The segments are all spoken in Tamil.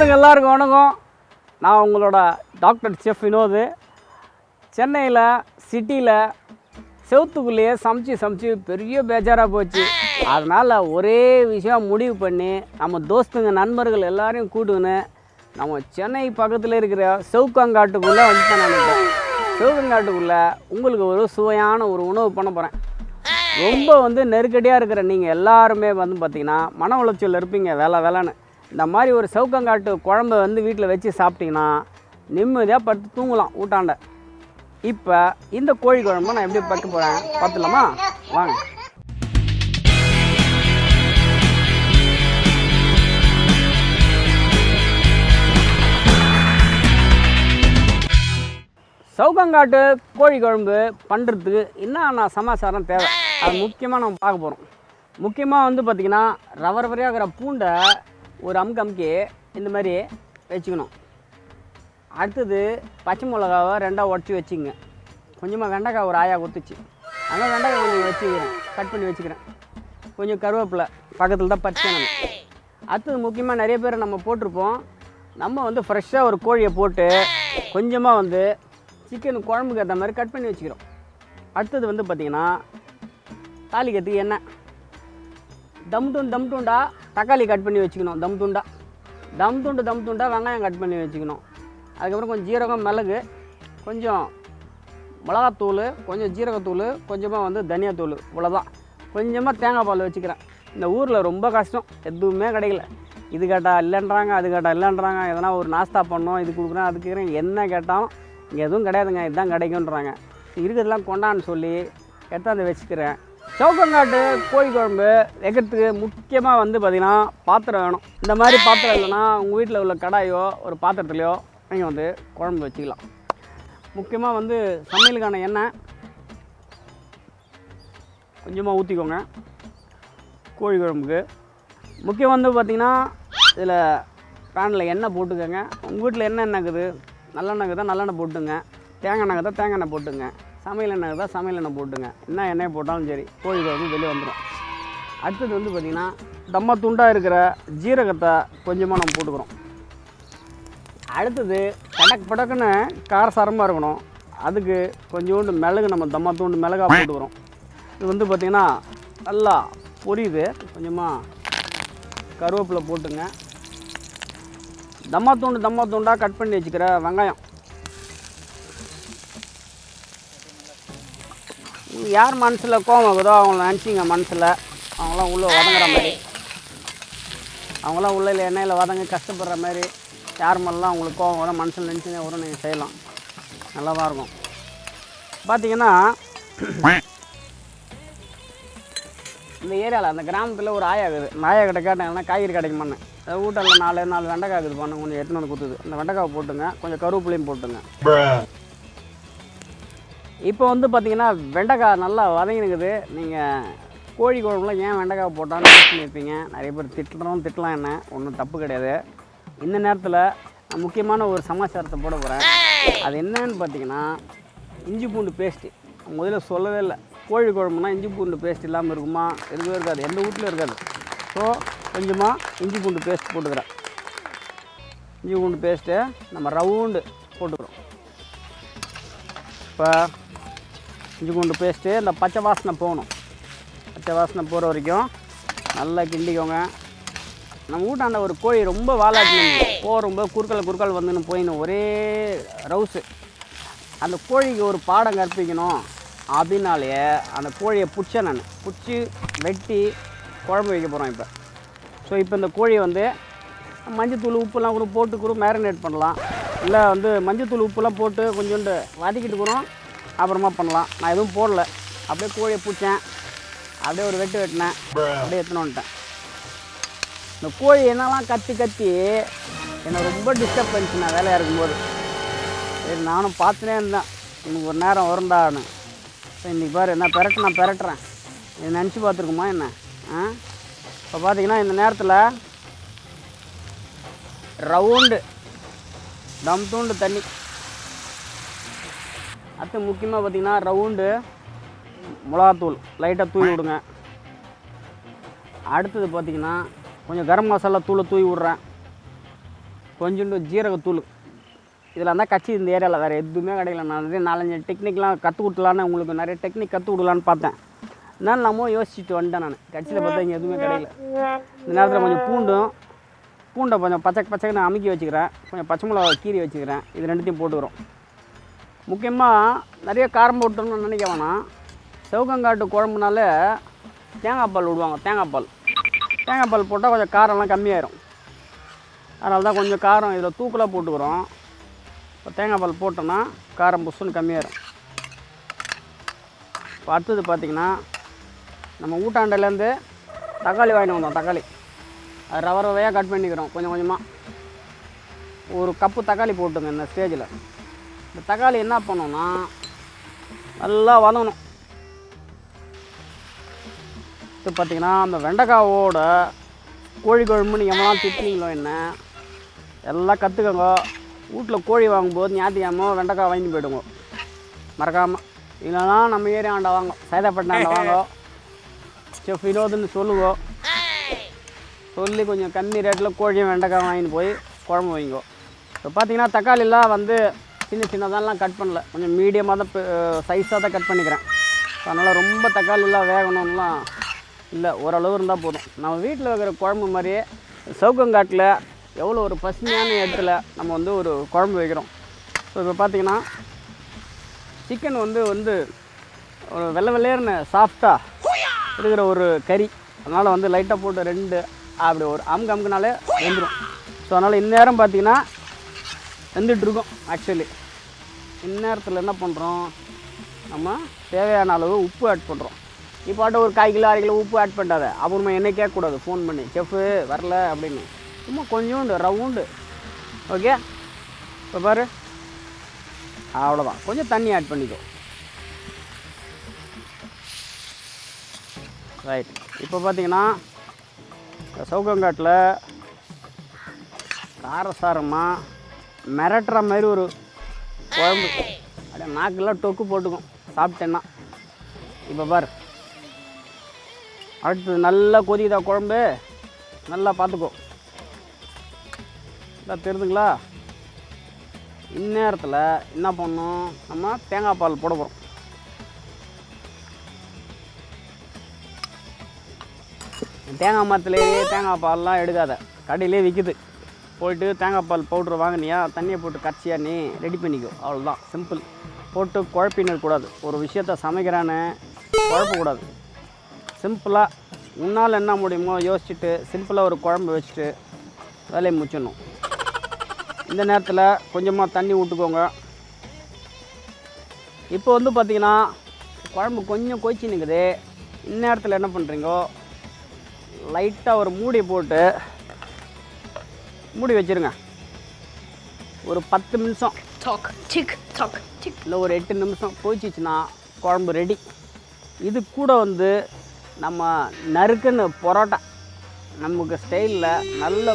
தோஸ்துங்க எல்லாருக்கும் வணக்கம். நான் உங்களோட டாக்டர் செஃப் வினோத். சென்னையில் சிட்டியில் செவுத்துக்குள்ளேயே சமைச்சு பெரிய பேஜாராக போச்சு. அதனால் ஒரே விஷயம் முடிவு பண்ணி நம்ம தோஸ்துங்க நண்பர்கள் எல்லாரையும் கூட்டுன்னு நம்ம சென்னை பக்கத்தில் இருக்கிற செவுக்கங்காட்டுக்குள்ளே வந்துட்டேன். நினைக்கிறேன் செவுக்கங்காட்டுக்குள்ளே உங்களுக்கு ஒரு சுவையான ஒரு உணவு பண்ண போகிறேன். ரொம்ப நெருக்கடியாக இருக்கிற நீங்கள் எல்லாருமே பார்த்திங்கன்னா மன உளைச்சல் இருப்பீங்க. வேலைன்னு இந்த மாதிரி ஒரு செவுக்கங்காட்டு குழம்பை வீட்டில் வச்சு சாப்பிட்டிங்கன்னா நிம்மதியாக படுத்து தூங்கலாம் ஊட்டாண்ட. இப்போ இந்த கோழி குழம்பு நான் எப்படி பட்டு போகிறேன் பார்த்துலாமா? வாங்க. செவுக்கங்காட்டு கோழி குழம்பு பண்ணுறதுக்கு என்னென்ன சமாச்சாரம் தேவை அது முக்கியமாக நம்ம பார்க்க போகிறோம். முக்கியமாக பார்த்திங்கன்னா ரவரையாக இருக்கிற பூண்டை ஒரு அமுக்கி இந்த மாதிரி வச்சுக்கணும். அடுத்தது பச்சை மிளகாவை ரெண்டாக உடச்சி வச்சுங்க. கொஞ்சமாக வெண்டைக்காய் ஒரு ஆயா கொத்துச்சு, அதனால் வெண்டைக்காய் கொஞ்சம் வச்சுக்கிறேன், கட் பண்ணி வச்சுக்கிறேன். கொஞ்சம் கருவேப்பிலை பக்கத்தில் தான் பறிச்சேன். அடுத்தது முக்கியமாக நிறைய பேர் நம்ம போட்டிருப்போம். நம்ம ஃப்ரெஷ்ஷாக ஒரு கோழியை போட்டு கொஞ்சமாக சிக்கன் குழம்புக்கு ஏற்ற மாதிரி கட் பண்ணி வச்சுக்கிறோம். அடுத்தது பார்த்திங்கன்னா தாளிக்கிறதுக்கு எண்ணெய், தம் துண்டா தக்காளி கட் பண்ணி வச்சுக்கணும். தம் துண்டா வெங்காயம் கட் பண்ணி வச்சுக்கணும். அதுக்கப்புறம் கொஞ்சம் ஜீரகம், மிளகு, கொஞ்சம் மிளகாத்தூள், கொஞ்சம் ஜீரகத்தூள், கொஞ்சமாக தனியாத்தூள், இவ்வளோதான். கொஞ்சமாக தேங்காய் பால் வச்சுக்கிறேன். இந்த ஊரில் ரொம்ப கஷ்டம், எதுவுமே கிடைக்கல. இது கேட்டால் இல்லைன்றாங்க, அது கேட்டால் இல்லைன்றாங்க. எதனா ஒரு நாஸ்தா பண்ணோம், இது கொடுக்குறேன், அது கேட்குறேன், என்ன கேட்டாலும் இங்கே எதுவும் கிடையாதுங்க, இதுதான் கிடைக்குன்றாங்க. இருக்கிறதெல்லாம் கொண்டான்னு சொல்லி எடுத்தாந்து வச்சுக்கிறேன். செவுக்கங்காட்டு கோழி குழம்பு வைக்கிறதுக்கு முக்கியமாக பார்த்திங்கன்னா பாத்திரம் வேணும். இந்த மாதிரி பாத்திரம் இல்லைன்னா உங்கள் வீட்டில் உள்ள கடாயோ ஒரு பாத்திரத்துலையோ நீங்கள் குழம்பு வச்சுக்கலாம். முக்கியமாக சமையலுக்கான எண்ணெய் கொஞ்சமாக ஊற்றிக்கோங்க. கோழி குழம்புக்கு முக்கியம் பார்த்திங்கன்னா இதில் பேனில் எண்ணெய் போட்டுக்கோங்க. உங்கள் வீட்டில் எண்ணெய் இருக்குது, நல்லெண்ணெய் இருக்குதா நல்லெண்ணெய் போட்டுங்க, தேங்காய் எண்ணெய் தான் தேங்காய் எண்ணெய் போட்டுங்க, சமையல் எண்ணெய் தான் சமையல் எண்ணெய் போட்டுங்க. என்ன எண்ணெய் போட்டாலும் சரி கோழி குழம்பு வெளியே வந்துடும். அடுத்தது பார்த்திங்கன்னா தம்மா துண்டாக இருக்கிற ஜீரகத்தை கொஞ்சமாக நம்ம போட்டுக்கிறோம். அடுத்தது படக்குன்னு காரசாரமாக இருக்கணும். அதுக்கு கொஞ்சோண்டு மிளகு, நம்ம தம்மா தூண்டு மிளகா போட்டுக்கிறோம். இது பார்த்திங்கன்னா நல்லா பொரியுது. கொஞ்சமாக கருவேப்பிலை போட்டுங்க. தம்மா தூண்டாக கட் பண்ணி வச்சுக்கிற வெங்காயம், யார் மனசில் கோவம் இருக்குதோ அவங்கள நினச்சிங்க. மனசில் அவங்களாம் உள்ளே வதங்குற மாதிரி, அவங்களாம் உள்ள எண்ணெயில் வதங்க கஷ்டப்படுற மாதிரி யார் மேலாம் அவங்களுக்கு கோவம் வரும் மனசில் நினச்சிங்க வரும், நீங்கள் செய்யலாம், நல்லா தான் இருக்கும். பார்த்திங்கன்னா இந்த ஏரியாவில் அந்த கிராமத்தில் ஒரு ஆயா இருக்குது. அந்த ஆயா கிட்ட கேட்டாங்கன்னா காய்கறி கிடைக்குமான்னு. வீட்டில் 4 வெண்டைக்காய் இருக்குது பண்ண, கொஞ்சம் எடுத்துன்னு வந்து கொடுத்துது. அந்த வெண்டைக்காவை போட்டுங்க, கொஞ்சம் கருவேப்பிலையும் போட்டுங்க. இப்போ பார்த்திங்கன்னா வெண்டைக்காய் நல்லா வதங்கினுக்குது. நீங்கள் கோழி குழம்புலாம் ஏன் வெண்டைக்காய் போட்டான்னு பண்ணியிருப்பீங்க. நிறைய பேர் திட்டலாம், என்ன ஒன்றும் தப்பு கிடையாது. இந்த நேரத்தில் நான் முக்கியமான ஒரு சமாச்சாரத்தை போட போகிறேன். அது என்னன்னு பார்த்திங்கன்னா இஞ்சி பூண்டு பேஸ்ட்டு. முதல்ல சொல்லவே இல்லை, கோழி குழம்புனா இஞ்சி பூண்டு பேஸ்ட் இல்லாமல் இருக்குமா? இருக்கவே இருக்காது, எந்த வீட்லையும் இருக்காது. ஸோ கொஞ்சமாக இஞ்சி பூண்டு பேஸ்ட் போட்டுக்கிறேன். இஞ்சி பூண்டு பேஸ்ட்டு நம்ம ரவுண்டு போட்டுக்கிறோம். இப்போ இஞ்சி பூண்டு பேஸ்ட்டு இந்த பச்சை வாசனை போகணும். பச்சை வாசனை போகிற வரைக்கும் நல்லா கிண்டிக்கோங்க. நம்ம வீட்டாண்ட ஒரு கோழி ரொம்ப வாலாட்டணும், போகும்போது குறுக்கால் வந்துன்னு போயிடணும், ஒரே ரவுஸு. அந்த கோழிக்கு ஒரு பாடம் கற்பிக்கணும் அப்படின்னாலே அந்த கோழியை பிடிச்சி வெட்டி குழம்பு வைக்க போகிறோம் இப்போ. ஸோ இப்போ இந்த கோழியை மஞ்சத்தூள் உப்புலாம் கூட போட்டு மேரினேட் பண்ணலாம். இல்லை மஞ்சத்தூள் உப்புலாம் போட்டு கொஞ்சோண்டு வதக்கிட்டுக்கிறோம், அப்புறமா பண்ணலாம். நான் எதுவும் போடல, அப்படியே கோழியை பிடிச்சேன், அப்படியே ஒரு வெட்டினேன், அப்படியே எடுத்துன்னு வந்துட்டேன். இந்த கோழி என்னெல்லாம் கத்தி என்னை ரொம்ப டிஸ்டர்ப் பண்ணிச்சு நான் வேலையாக இருக்கும்போது. சரி நானும் பார்த்துனே இருந்தேன், எனக்கு ஒரு நேரம் வருண்டான்னு. ஸோ இன்றைக்கி பாரு என்ன பெரட்டுறேன். இதை நினச்சி பார்த்துருக்குமா என்ன? இப்போ பார்த்திங்கன்னா இந்த நேரத்தில் ரவுண்டு தம் தூண்டு தண்ணி. அடுத்து முக்கியமாக பார்த்திங்கன்னா ரவுண்டு மிளகாத்தூள் லைட்டாக தூவி விடுங்க. அடுத்தது பார்த்திங்கன்னா கொஞ்சம் கரம் மசாலா தூளை தூவி விட்றேன். கொஞ்சோண்டு ஜீரகத்தூள். இதில் இருந்தால் கட்சி இந்த ஏரியாவில் வேறு எதுவுமே கிடைக்கல. நான் நிறைய 4-5 டெக்னிக்லாம் கற்றுக் கொடுக்கலான்னு உங்களுக்கு நிறைய டெக்னிக் கற்றுக் கொடுக்கலான்னு பார்த்தேன். அதனால நம்ம யோசிச்சுட்டு வந்துட்டேன் நான். கட்சியில் பார்த்தா இங்கே எதுவுமே கிடைக்கல. இந்த நேரத்தில் கொஞ்சம் பூண்டை கொஞ்சம் பச்சைன்னு அமுக்கி வச்சுக்கிறேன். கொஞ்சம் பச்சை மிளகா கீரி வச்சுக்கிறேன். இது ரெண்டுத்தையும் போட்டுக்கிறோம். முக்கியமாக நிறைய காரம் போட்டோம்னு நினைக்க வேணாம். சிவகங்காட்டு குழம்புனால தேங்காய் பால் விடுவாங்க. தேங்காய் பால் போட்டால் கொஞ்சம் காரம்லாம் கம்மியாயிரும். அதனால தான் கொஞ்சம் காரம் இதில் தூக்கலாக போட்டுக்கிறோம். இப்போ தேங்காய் பால் போட்டோன்னா காரம் புஷ்ஷுன்னு கம்மியாயிரும். இப்போ அடுத்தது பார்த்திங்கன்னா நம்ம ஊட்டாண்டையிலேருந்து தக்காளி வாங்கிட்டு வந்தோம். தக்காளி அது ரவையாக கட் பண்ணிக்கிறோம். கொஞ்சமாக ஒரு கப்பு தக்காளி போட்டுங்க இந்த ஸ்டேஜில். இந்த தக்காளி என்ன பண்ணோன்னா நல்லா வதங்கணும். இது பார்த்திங்கன்னா அந்த வெண்டைக்காவோட கோழி குழம்புன்னு எவ்வளோ திட்டிங்களோ என்ன எல்லாம் கற்றுக்கோங்க. வீட்டில் கோழி வாங்கும்போது ஞாயிற்றுக்கிழமை வெண்டைக்காய் வாங்கிட்டு போய்டுங்க மறக்காமல். இல்லைனா நம்ம ஏரியாண்ட வாங்க, சைதாப்பட்டினாண்ட வாங்க, செஃப் வினோதுன்னு சொல்லுவோம். சொல்லி கொஞ்சம் கம்மி ரேட்டில் கோழியும் வெண்டைக்காய் வாங்கிட்டு போய் குழம்பு வைங்கோ. இப்போ பார்த்திங்கன்னா தக்காளிலாம் வந்து சின்னதாலாம் கட் பண்ணல, கொஞ்சம் மீடியமாக தான் சைஸாக தான் கட் பண்ணிக்கிறேன். அதனால் ரொம்ப தக்காளிலாம் வேகணும்லாம் இல்லை, ஓரளவு இருந்தால் போதும். நம்ம வீட்டில் வைக்கிற குழம்பு மாதிரியே சிவகங்காட்டில் எவ்வளோ ஒரு பசுமையான இடத்துல நம்ம வந்து ஒரு குழம்பு வைக்கிறோம். ஸோ இப்போ பார்த்திங்கன்னா சிக்கன் வந்து ஒரு வெள்ளையர்னு சாஃப்டாக இருக்கிற ஒரு கறி. அதனால் வந்து லைட்டாக போட்டு 2 அப்படி ஒரு அமுக்குனாலே வெந்துடும். ஸோ அதனால் இந்நேரம் பார்த்திங்கன்னா வெந்துட்டுருக்கோம். ஆக்சுவலி இந்நேரத்தில் என்ன பண்ணுறோம், நம்ம தேவையான அளவு உப்பு ஆட் பண்ணுறோம். இப்போ ஒரு 1/4 கிலோ 1/2 கிலோ உப்பு ஆட் பண்ணாத. அப்புறமா என்ன கேட்கக்கூடாது ஃபோன் பண்ணி, செஃப்பு வரல அப்படின்னு. சும்மா கொஞ்சோண்டு ரவுண்டு. ஓகே, இப்போ பாரு, அவ்வளோதான். கொஞ்சம் தண்ணி ஆட் பண்ணிக்கோ. ரைட். இப்போ பார்த்தீங்கன்னா சிவகங்காட்டில் காரசாரமாக மிரட்டுற மாதிரி ஒரு குழம்பு. அப்படியே நாக்கெல்லாம் டொக்கு போட்டுக்கும் சாப்பிட்டேன்னா. இப்போ பாரு, அடுத்தது நல்லா கொதிக்குதா குழம்பு, நல்லா பார்த்துக்கோ. நல்லா தெரியுதுங்களா? இந்நேரத்தில் என்ன பண்ணணும், நம்ம தேங்காய் பால் போட போகிறோம். தேங்காய் மரத்துலேயே தேங்காய் பால்லாம் எடுக்காத, கடையிலே விற்குது. போயிட்டு தேங்காய் பால் பவுட்ரு வாங்கினியா, தண்ணியை போட்டு கரைச்சியா நீ ரெடி பண்ணிக்கோ. அவ்வளோதான், சிம்பிள். போட்டு குழப்பினக்கூடாது. ஒரு விஷயத்த சமைக்கிறான்னு குழப்பக்கூடாது. சிம்பிளாக உன்னால் என்ன முடியுமோ யோசிச்சுட்டு சிம்பிளாக ஒரு குழம்பு வச்சுட்டு வேலையை முடிச்சிடணும். இந்த நேரத்தில் கொஞ்சமாக தண்ணி விட்டுக்கோங்க. இப்போ வந்து பார்த்திங்கன்னா குழம்பு கொஞ்சம் கொதிச்சு நிற்குது. இந்நேரத்தில் என்ன பண்ணுறீங்கோ, லைட்டாக ஒரு மூடி போட்டு மூடி வச்சுருங்க. ஒரு 10 நிமிஷம் இல்லை ஒரு 8 நிமிஷம் கொதிச்சிச்சுன்னா குழம்பு ரெடி. இது கூட வந்து நம்ம நறுக்குன்னு பரோட்டா, நமக்கு ஸ்டைலில் நல்ல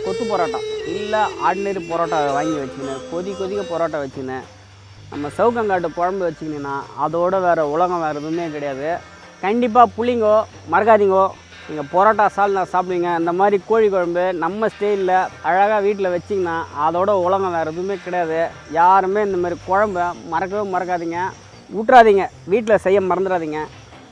கொத்து பரோட்டா இல்லை ஆர்டினரி பரோட்டா வாங்கி வச்சுக்கினேன், கொதிக்க பரோட்டா வச்சுக்கினேன், நம்ம சிவகங்காட்டு குழம்பு வச்சுக்கினீங்கன்னா அதோட வேறு உலகம் வேறு எதுவுமே கிடையாது. கண்டிப்பாக புளிங்கோ மறக்காதீங்கோ. நீங்கள் பரோட்டா சால்னா சாப்பிடுவீங்க. இந்த மாதிரி கோழி குழம்பு நம்ம ஸ்டைலில் அழகாக வீட்டில் வச்சிங்கன்னா அதோட உலகம் வேறு எதுவுமே கிடையாது. யாருமே இந்த மாதிரி குழம்பை மறக்காதீங்க, விட்றாதீங்க, வீட்டில் செய்ய மறந்துடாதீங்க.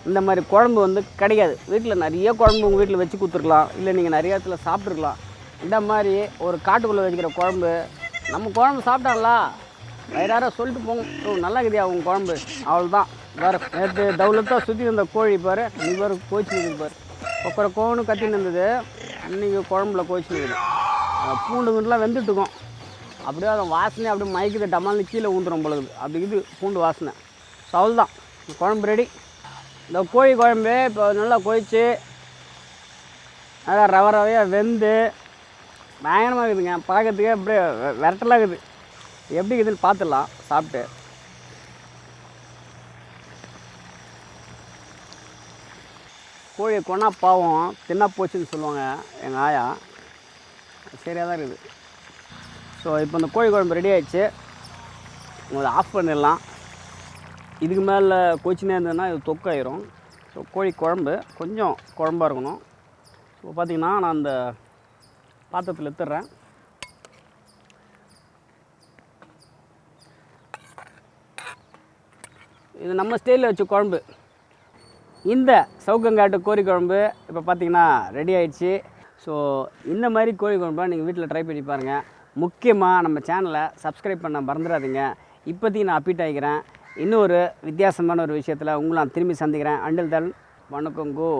இந்த மாதிரி குழம்பு வந்து கிடைக்காது. வீட்டில் நிறைய குழம்பு உங்கள் வீட்டில் வச்சு கொடுத்துருக்கலாம், இல்லை நீங்கள் நிறைய இடத்துல சாப்பிட்ருக்கலாம். இந்த மாதிரி ஒரு காட்டுக்குள்ளே வச்சுக்கிற குழம்பு, நம்ம குழம்பு சாப்பிட்டாங்களா வயிறார சொல்லிட்டு போங்க, நல்லா இருக்குதியா உங்கள் குழம்பு, அவ்வளோதான். வேறு நேற்று தவுலத்தாக சுற்றி இருந்த கோழி பாரு, நீ பாரு கோச்சு நிற்குது பாரு, ஒக்கரை கோவனு கத்தின்னு இருந்தது, அன்றைக்கி குழம்புல கோச்சு நிற்குது. பூண்டுலாம் வெந்துட்டுருக்கோம். அப்படியே அதை வாசனை அப்படியே மயக்குது, டமால்னு கீழே ஊந்துடும் பொழுது, அப்படி இது பூண்டு வாசனை. ஸோ அவ்வளோதான், குழம்பு ரெடி. இந்த கோழி குழம்பு இப்போ நல்லா கொதிச்சு நல்லா ரவையாக வெந்து பயங்கரமாக இருக்குதுங்க. பார்க்கறதுக்கே அப்படியே விரட்டலாக இருக்குது. எப்படி இருக்குதுன்னு பார்த்துடலாம் சாப்பிட்டு. கோழியை கொண்டா பாவம் தின்னா போச்சுன்னு சொல்லுவாங்க எங்கள் ஆயா, சரியாக தான் இருக்குது. ஸோ இப்போ இந்த கோழி குழம்பு ரெடி ஆகிடுச்சு. உங்களை ஆஃப் பண்ணிடலாம். இதுக்கு மேலே கொச்சினே இருந்ததுன்னா இது தொக்காயிரும். ஸோ கோழி குழம்பு கொஞ்சம் குழம்பாக இருக்கணும். ஸோ பார்த்திங்கன்னா நான் அந்த பாத்திரத்தில் எடுத்துடுறேன். இது நம்ம ஸ்டைலில் வச்ச குழம்பு. இந்த சவுக்கங்காட்டு கோழி குழம்பு இப்போ பார்த்திங்கன்னா ரெடி ஆகிடுச்சு. ஸோ இந்த மாதிரி கோழி குழம்பை நீங்கள் வீட்டில் ட்ரை பண்ணி பாருங்கள். முக்கியமாக நம்ம சேனலை சப்ஸ்கிரைப் பண்ண மறந்துடாதீங்க. இப்போதைக்கு நான் அப்பீட் ஆகிக்கிறேன். இன்னொரு வித்தியாசமான ஒரு விஷயத்தில் உங்களை நான் திரும்பி சந்திக்கிறேன். Until then வணக்கங்கோ.